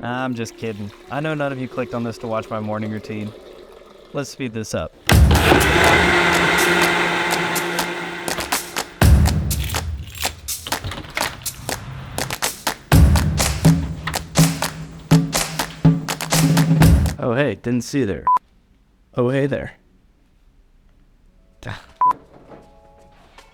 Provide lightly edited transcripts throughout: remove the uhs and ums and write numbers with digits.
I'm just kidding. I know none of you clicked on this to watch my morning routine. Let's speed this up. Oh hey, didn't see you there. Oh hey there.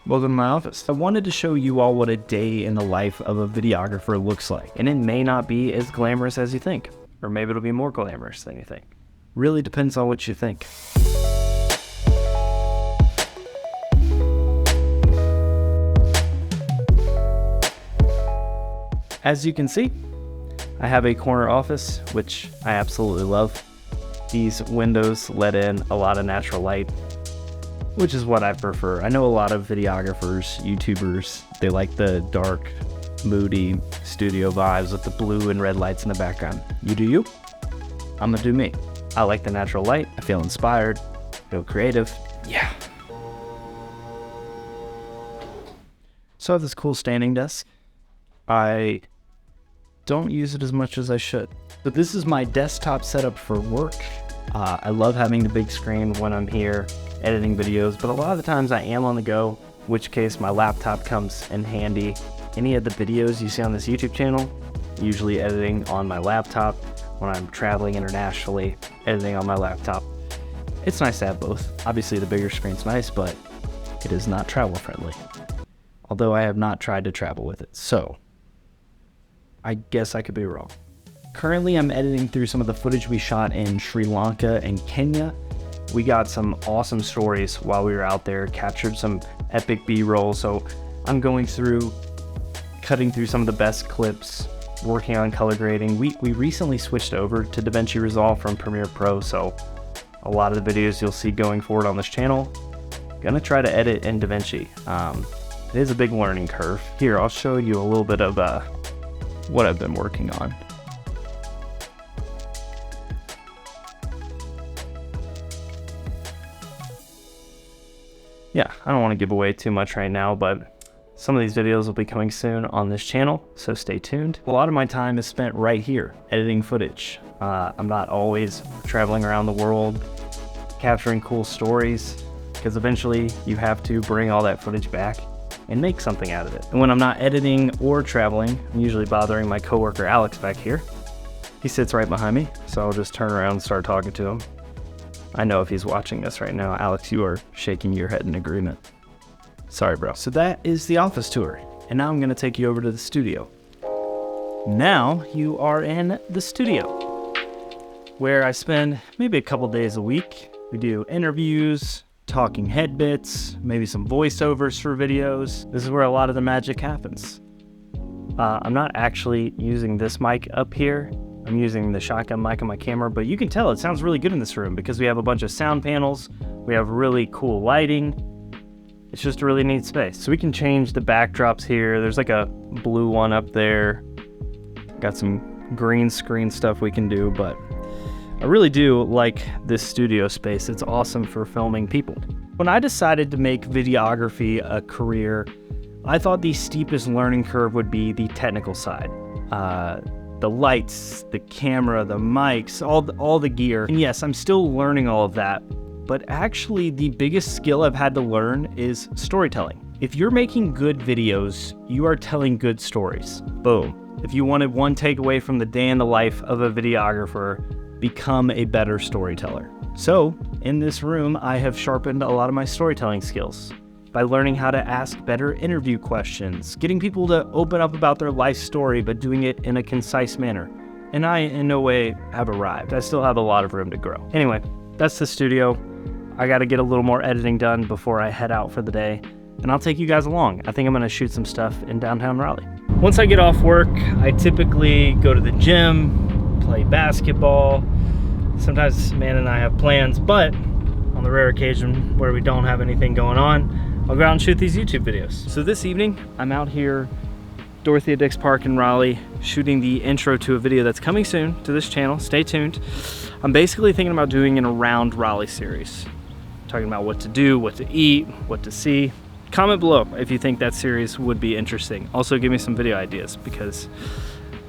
Welcome to my office. I wanted to show you all what a day in the life of a videographer looks like. And it may not be as glamorous as you think. Or maybe it'll be more glamorous than you think. Really depends on what you think. As you can see, I have a corner office, which I absolutely love. These windows let in a lot of natural light, which is what I prefer. I know a lot of videographers, YouTubers, they like the dark, moody studio vibes with the blue and red lights in the background. You do you, I'm gonna do me. I like the natural light, I feel inspired, feel creative, yeah. So I have this cool standing desk. I don't use it as much as I should. But this is my desktop setup for work. I love having the big screen when I'm here editing videos, but a lot of the times I am on the go, in which case my laptop comes in handy. Any of the videos you see on this YouTube channel, usually editing on my laptop. When I'm traveling internationally, editing on my laptop. It's nice to have both. Obviously the bigger screen's nice, but it is not travel friendly. Although I have not tried to travel with it, so I guess I could be wrong. Currently I'm editing through some of the footage we shot in Sri Lanka and Kenya. We got some awesome stories while we were out there, captured some epic B-roll, so I'm going through, cutting through some of the best clips, working on color grading. We recently switched over to DaVinci Resolve from Premiere Pro, so a lot of the videos you'll see going forward on this channel, gonna try to edit in DaVinci. It is a big learning curve. Here, I'll show you a little bit of what I've been working on. Yeah, I don't want to give away too much right now, but some of these videos will be coming soon on this channel, so stay tuned. A lot of my time is spent right here, editing footage. I'm not always traveling around the world, capturing cool stories, because eventually you have to bring all that footage back and make something out of it. And when I'm not editing or traveling, I'm usually bothering my coworker Alex back here. He sits right behind me, so I'll just turn around and start talking to him. I know if he's watching this right now, Alex, you are shaking your head in agreement. Sorry, bro. So that is the office tour. And now I'm gonna take you over to the studio. Now you are in the studio, where I spend maybe a couple days a week. We do interviews, talking head bits, maybe some voiceovers for videos. This is where a lot of the magic happens. I'm not actually using this mic up here. I'm using the shotgun mic on my camera, but you can tell it sounds really good in this room because we have a bunch of sound panels. We have really cool lighting. It's just a really neat space. So we can change the backdrops here. There's like a blue one up there. Got some green screen stuff we can do, but I really do like this studio space. It's awesome for filming people. When I decided to make videography a career, I thought the steepest learning curve would be the technical side. The lights, the camera, the mics, all the gear. And yes, I'm still learning all of that, but actually the biggest skill I've had to learn is storytelling. If you're making good videos, you are telling good stories. Boom. If you wanted one takeaway from the day in the life of a videographer, become a better storyteller. So in this room, I have sharpened a lot of my storytelling skills by learning how to ask better interview questions, getting people to open up about their life story, but doing it in a concise manner. And I, in no way, have arrived. I still have a lot of room to grow. Anyway, that's the studio. I gotta get a little more editing done before I head out for the day, and I'll take you guys along. I think I'm gonna shoot some stuff in downtown Raleigh. Once I get off work, I typically go to the gym, play basketball. Sometimes Man and I have plans, but on the rare occasion where we don't have anything going on, I'll go out and shoot these YouTube videos. So this evening, I'm out here, Dorothea Dix Park in Raleigh, shooting the intro to a video that's coming soon to this channel. Stay tuned. I'm basically thinking about doing an Around Raleigh series, talking about what to do, what to eat, what to see. Comment below if you think that series would be interesting. Also give me some video ideas because,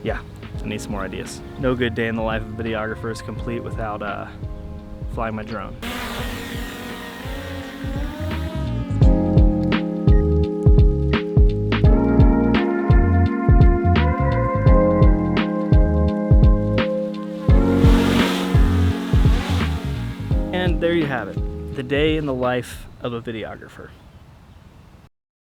yeah, I need some more ideas. No good day in the life of a videographer is complete without flying my drone. And there you have it, the day in the life of a videographer.